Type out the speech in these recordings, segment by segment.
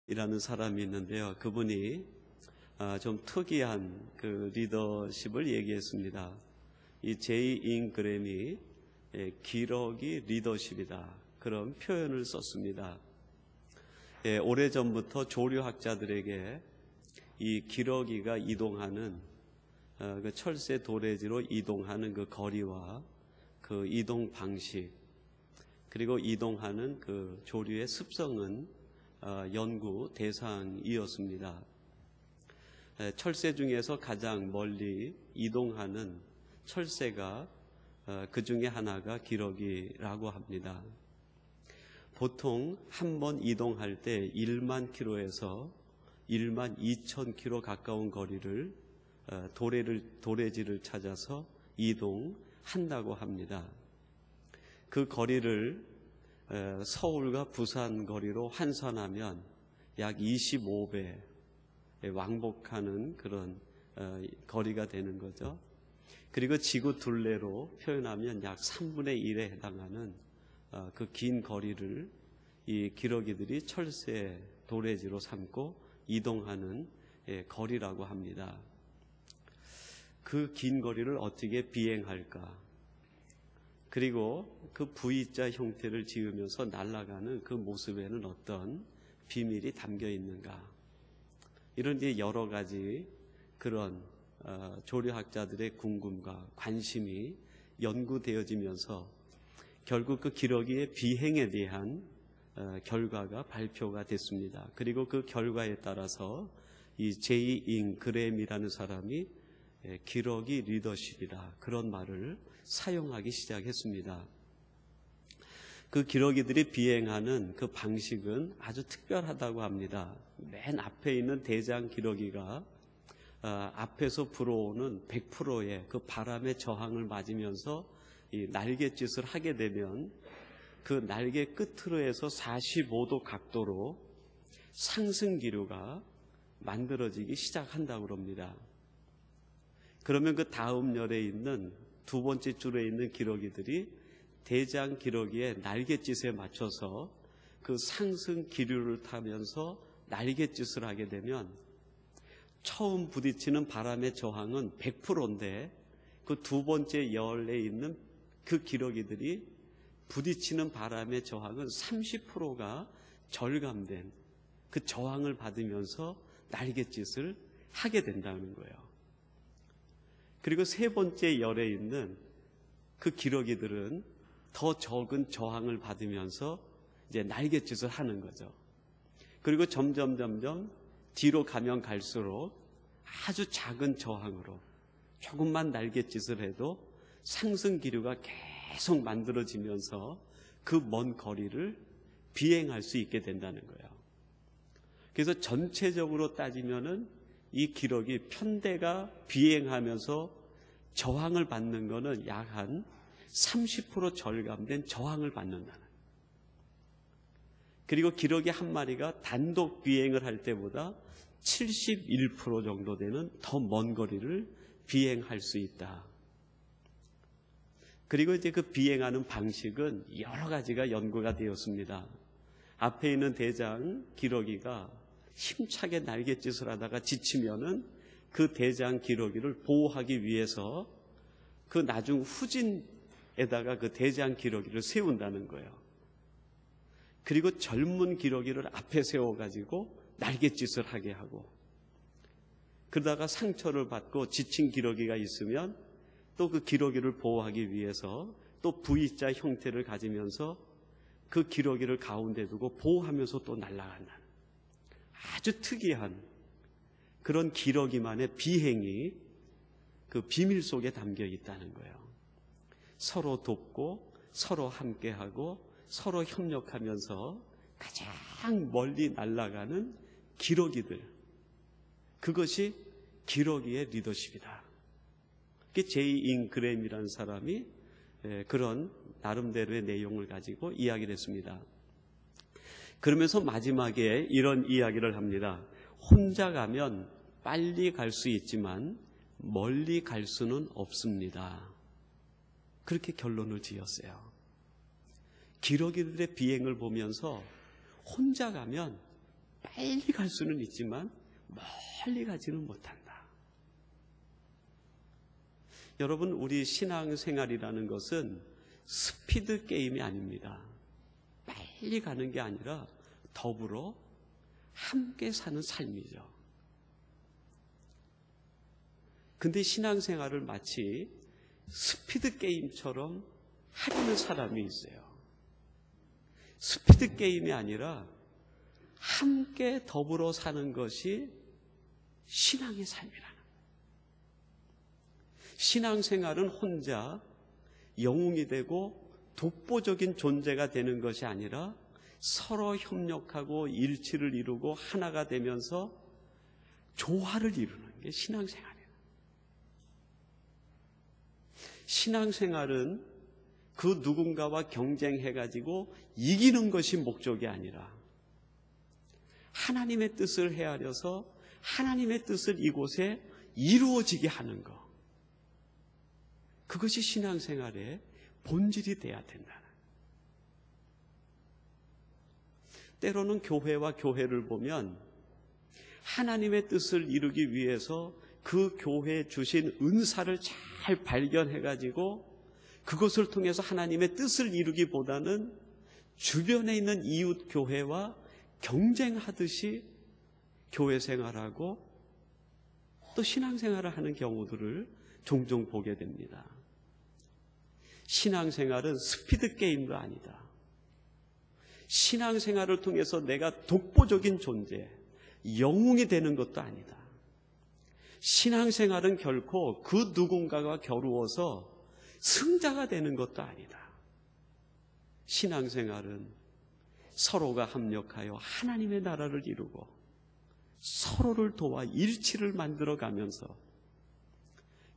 이라는 사람이 있는데요. 그분이 좀 특이한 그 리더십을 얘기했습니다. 이 제이 잉그램이 기러기 리더십이다, 그런 표현을 썼습니다. 오래전부터 조류학자들에게 이 기러기가 이동하는 그 철새 도래지로 이동하는 그 거리와 그 이동 방식, 그리고 이동하는 그 조류의 습성은 연구 대상이었습니다. 철새 중에서 가장 멀리 이동하는 철새가 그 중에 하나가 기러기라고 합니다. 보통 한 번 이동할 때 1만 킬로에서 1만 2천 킬로 가까운 거리를 도래지를 찾아서 이동한다고 합니다. 그 거리를 서울과 부산 거리로 환산하면 약 25배 왕복하는 그런 거리가 되는 거죠. 그리고 지구 둘레로 표현하면 약 3분의 1에 해당하는 그 긴 거리를 이 기러기들이 철새 도래지로 삼고 이동하는 거리라고 합니다. 그 긴 거리를 어떻게 비행할까? 그리고 그 V자 형태를 지으면서 날아가는 그 모습에는 어떤 비밀이 담겨 있는가? 이런 여러 가지 그런 조류학자들의 궁금과 관심이 연구되어지면서 결국 그 기러기의 비행에 대한 결과가 발표가 됐습니다. 그리고 그 결과에 따라서 이 제이 잉그램이라는 사람이 기러기 리더십이다, 그런 말을 사용하기 시작했습니다. 그 기러기들이 비행하는 그 방식은 아주 특별하다고 합니다. 맨 앞에 있는 대장 기러기가 앞에서 불어오는 100%의 그 바람의 저항을 맞으면서 이 날갯짓을 하게 되면 그 날개 끝으로 해서 45도 각도로 상승 기류가 만들어지기 시작한다고 합니다. 그러면 그 다음 열에 있는 두 번째 줄에 있는 기러기들이 대장 기러기의 날갯짓에 맞춰서 그 상승 기류를 타면서 날갯짓을 하게 되면 처음 부딪히는 바람의 저항은 100%인데 그 두 번째 열에 있는 그 기러기들이 부딪히는 바람의 저항은 30%가 절감된 그 저항을 받으면서 날갯짓을 하게 된다는 거예요. 그리고 세 번째 열에 있는 그 기러기들은 더 적은 저항을 받으면서 이제 날갯짓을 하는 거죠. 그리고 점점 뒤로 가면 갈수록 아주 작은 저항으로 조금만 날갯짓을 해도 상승 기류가 계속 만들어지면서 그 먼 거리를 비행할 수 있게 된다는 거예요. 그래서 전체적으로 따지면은 이 기러기 편대가 비행하면서 저항을 받는 거는 약 한 30% 절감된 저항을 받는다는. 그리고 기러기 한 마리가 단독 비행을 할 때보다 71% 정도 되는 더 먼 거리를 비행할 수 있다. 그리고 이제 그 비행하는 방식은 여러 가지가 연구가 되었습니다. 앞에 있는 대장 기러기가 힘차게 날갯짓을 하다가 지치면은 그 대장 기러기를 보호하기 위해서 그 나중 후진에다가 그 대장 기러기를 세운다는 거예요. 그리고 젊은 기러기를 앞에 세워가지고 날갯짓을 하게 하고, 그러다가 상처를 받고 지친 기러기가 있으면 또 그 기러기를 보호하기 위해서 또 V자 형태를 가지면서 그 기러기를 가운데 두고 보호하면서 또 날아간다는 아주 특이한 그런 기러기만의 비행이 그 비밀 속에 담겨 있다는 거예요. 서로 돕고 서로 함께하고 서로 협력하면서 가장 멀리 날아가는 기러기들, 그것이 기러기의 리더십이다. 제이 잉그램이라는 사람이 그런 나름대로의 내용을 가지고 이야기를 했습니다. 그러면서 마지막에 이런 이야기를 합니다. 혼자 가면 빨리 갈 수 있지만 멀리 갈 수는 없습니다. 그렇게 결론을 지었어요. 기러기들의 비행을 보면서 혼자 가면 빨리 갈 수는 있지만 멀리 가지는 못한다. 여러분, 우리 신앙생활이라는 것은 스피드 게임이 아닙니다. 빨리 가는 게 아니라 더불어 함께 사는 삶이죠. 근데 신앙생활을 마치 스피드 게임처럼 하려는 사람이 있어요. 스피드 게임이 아니라 함께 더불어 사는 것이 신앙의 삶이라는 거예요. 신앙생활은 혼자 영웅이 되고 독보적인 존재가 되는 것이 아니라 서로 협력하고 일치를 이루고 하나가 되면서 조화를 이루는 게 신앙생활이에요. 신앙생활은 그 누군가와 경쟁해가지고 이기는 것이 목적이 아니라 하나님의 뜻을 헤아려서 하나님의 뜻을 이곳에 이루어지게 하는 것. 그것이 신앙생활의 본질이 돼야 된다는. 때로는 교회와 교회를 보면 하나님의 뜻을 이루기 위해서 그 교회에 주신 은사를 잘 발견해가지고 그것을 통해서 하나님의 뜻을 이루기보다는 주변에 있는 이웃 교회와 경쟁하듯이 교회 생활하고 또 신앙생활을 하는 경우들을 종종 보게 됩니다. 신앙생활은 스피드 게임도 아니다. 신앙생활을 통해서 내가 독보적인 존재, 영웅이 되는 것도 아니다. 신앙생활은 결코 그 누군가가 겨루어서 승자가 되는 것도 아니다. 신앙생활은 서로가 합력하여 하나님의 나라를 이루고 서로를 도와 일치를 만들어가면서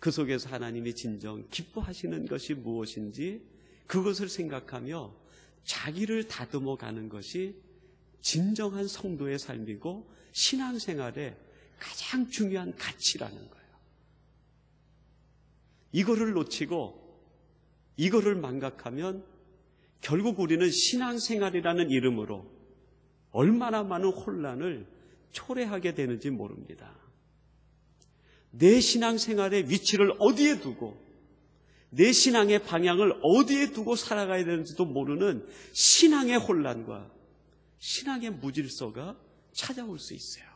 그 속에서 하나님이 진정 기뻐하시는 것이 무엇인지 그것을 생각하며 자기를 다듬어 가는 것이 진정한 성도의 삶이고 신앙생활의 가장 중요한 가치라는 거예요. 이거를 놓치고 이거를 망각하면 결국 우리는 신앙생활이라는 이름으로 얼마나 많은 혼란을 초래하게 되는지 모릅니다. 내 신앙생활의 위치를 어디에 두고 내 신앙의 방향을 어디에 두고 살아가야 되는지도 모르는 신앙의 혼란과 신앙의 무질서가 찾아올 수 있어요.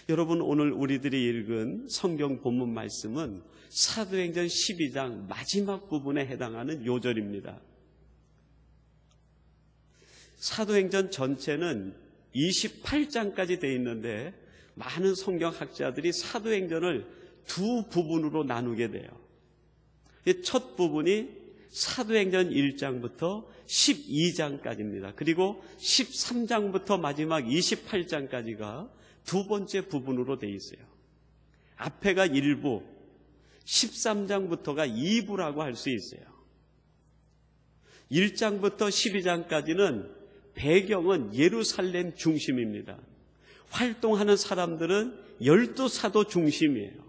여러분, 오늘 우리들이 읽은 성경 본문 말씀은 사도행전 12장 마지막 부분에 해당하는 요절입니다. 사도행전 전체는 28장까지 되어 있는데 많은 성경학자들이 사도행전을 두 부분으로 나누게 돼요. 첫 부분이 사도행전 1장부터 12장까지입니다. 그리고 13장부터 마지막 28장까지가 두 번째 부분으로 되어 있어요. 앞에가 1부, 13장부터가 2부라고 할 수 있어요. 1장부터 12장까지는 배경은 예루살렘 중심입니다. 활동하는 사람들은 12사도 중심이에요.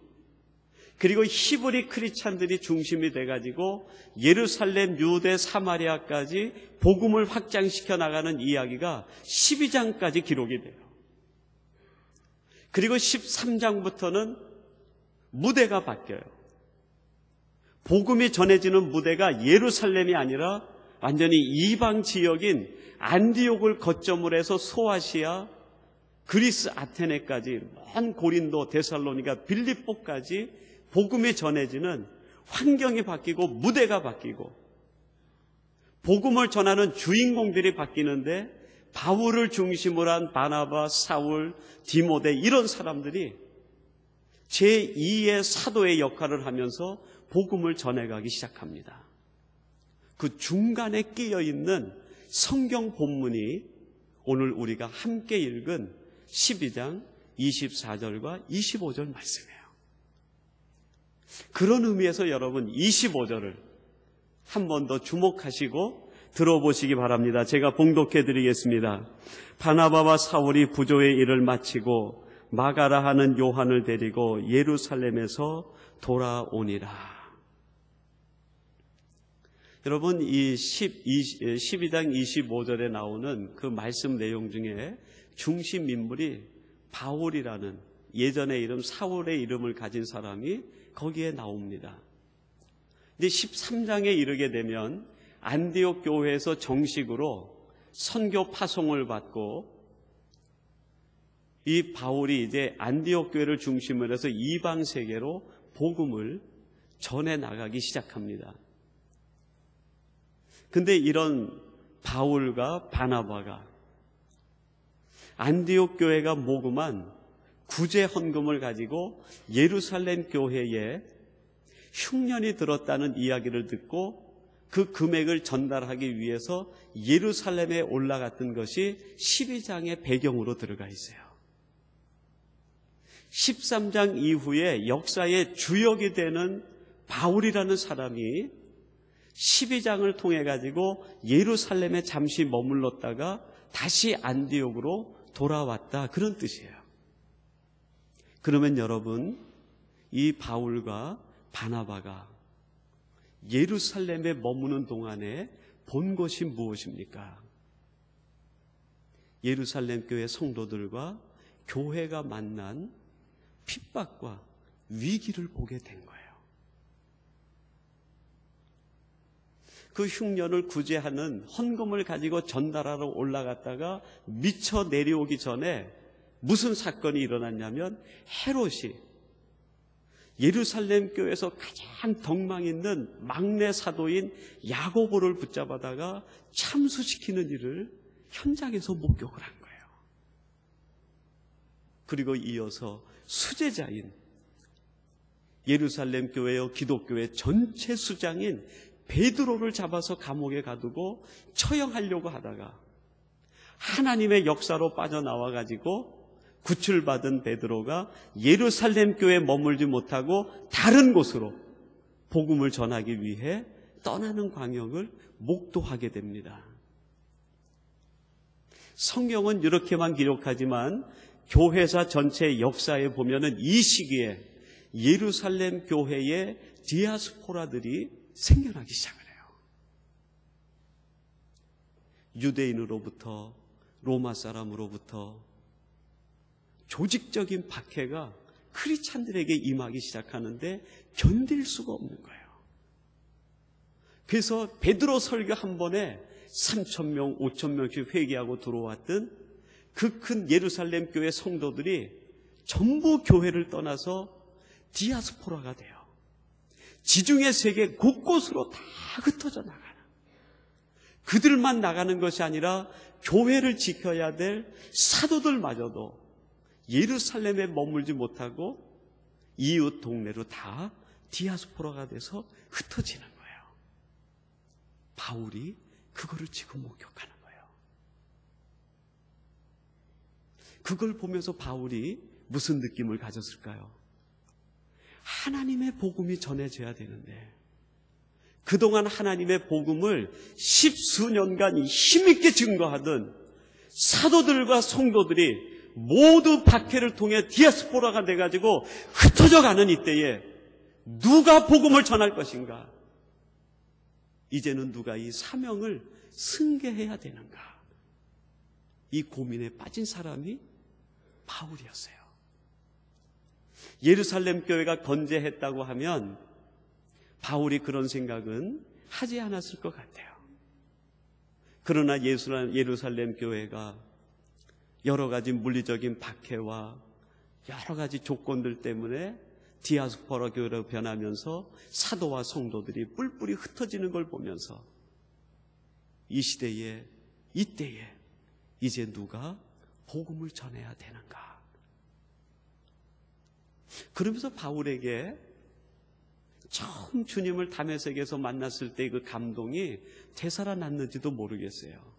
그리고 히브리 크리스찬들이 중심이 돼가지고 예루살렘, 유대, 사마리아까지 복음을 확장시켜 나가는 이야기가 12장까지 기록이 돼요. 그리고 13장부터는 무대가 바뀌어요. 복음이 전해지는 무대가 예루살렘이 아니라 완전히 이방 지역인 안디옥을 거점으로 해서 소아시아, 그리스 아테네까지, 먼 고린도, 데살로니가, 빌립보까지 복음이 전해지는 환경이 바뀌고 무대가 바뀌고 복음을 전하는 주인공들이 바뀌는데 바울을 중심으로 한 바나바, 사울, 디모데 이런 사람들이 제2의 사도의 역할을 하면서 복음을 전해가기 시작합니다. 그 중간에 끼어있는 성경 본문이 오늘 우리가 함께 읽은 12장 24절과 25절 말씀이에요. 그런 의미에서 여러분 25절을 한 번 더 주목하시고 들어보시기 바랍니다. 제가 봉독해 드리겠습니다. 바나바와 사울이 부조의 일을 마치고 마가라 하는 요한을 데리고 예루살렘에서 돌아오니라. 여러분, 이 12장 25절에 나오는 그 말씀 내용 중에 중심 인물이 바울이라는 예전의 이름 사울의 이름을 가진 사람이 거기에 나옵니다. 근데 13장에 이르게 되면 안디옥 교회에서 정식으로 선교 파송을 받고 이 바울이 이제 안디옥 교회를 중심으로 해서 이방 세계로 복음을 전해 나가기 시작합니다. 근데 이런 바울과 바나바가 안디옥 교회가 모금한 구제 헌금을 가지고 예루살렘 교회에 흉년이 들었다는 이야기를 듣고 그 금액을 전달하기 위해서 예루살렘에 올라갔던 것이 12장의 배경으로 들어가 있어요. 13장 이후에 역사의 주역이 되는 바울이라는 사람이 12장을 통해 가지고 예루살렘에 잠시 머물렀다가 다시 안디옥으로 돌아왔다, 그런 뜻이에요. 그러면 여러분, 이 바울과 바나바가 예루살렘에 머무는 동안에 본 것이 무엇입니까? 예루살렘 교회 성도들과 교회가 만난 핍박과 위기를 보게 된 거예요. 그 흉년을 구제하는 헌금을 가지고 전달하러 올라갔다가 미쳐 내려오기 전에 무슨 사건이 일어났냐면, 헤롯이 예루살렘 교회에서 가장 덕망 있는 막내 사도인 야고보를 붙잡아다가 참수시키는 일을 현장에서 목격을 한 거예요. 그리고 이어서 수제자인 예루살렘 교회요 기독교회 전체 수장인 베드로를 잡아서 감옥에 가두고 처형하려고 하다가 하나님의 역사로 빠져나와 가지고 구출받은 베드로가 예루살렘 교회에 머물지 못하고 다른 곳으로 복음을 전하기 위해 떠나는 광경을 목도하게 됩니다. 성경은 이렇게만 기록하지만 교회사 전체 역사에 보면은 이 시기에 예루살렘 교회의 디아스포라들이 생겨나기 시작을 해요. 유대인으로부터, 로마 사람으로부터 조직적인 박해가 크리스찬들에게 임하기 시작하는데 견딜 수가 없는 거예요. 그래서 베드로 설교 한 번에 3,000명, 5,000명씩 회개하고 들어왔던 그 큰 예루살렘 교회 성도들이 전부 교회를 떠나서 디아스포라가 돼요. 지중해 세계 곳곳으로 다 흩어져 나가는, 그들만 나가는 것이 아니라 교회를 지켜야 될 사도들마저도 예루살렘에 머물지 못하고 이웃 동네로 다 디아스포라가 돼서 흩어지는 거예요. 바울이 그거를 지금 목격하는 거예요. 그걸 보면서 바울이 무슨 느낌을 가졌을까요? 하나님의 복음이 전해져야 되는데 그동안 하나님의 복음을 10수년간 힘있게 증거하던 사도들과 성도들이 모두 박해를 통해 디아스포라가 돼가지고 흩어져 가는 이때에 누가 복음을 전할 것인가? 이제는 누가 이 사명을 승계해야 되는가? 이 고민에 빠진 사람이 바울이었어요. 예루살렘 교회가 건재했다고 하면 바울이 그런 생각은 하지 않았을 것 같아요. 그러나 예루살렘 교회가 여러 가지 물리적인 박해와 여러 가지 조건들 때문에 디아스포라 교회로 변하면서 사도와 성도들이 뿔뿔이 흩어지는 걸 보면서 이 시대에, 이때에 이제 누가 복음을 전해야 되는가? 그러면서 바울에게 처음 주님을 다메섹에서 만났을 때 그 감동이 되살아났는지도 모르겠어요.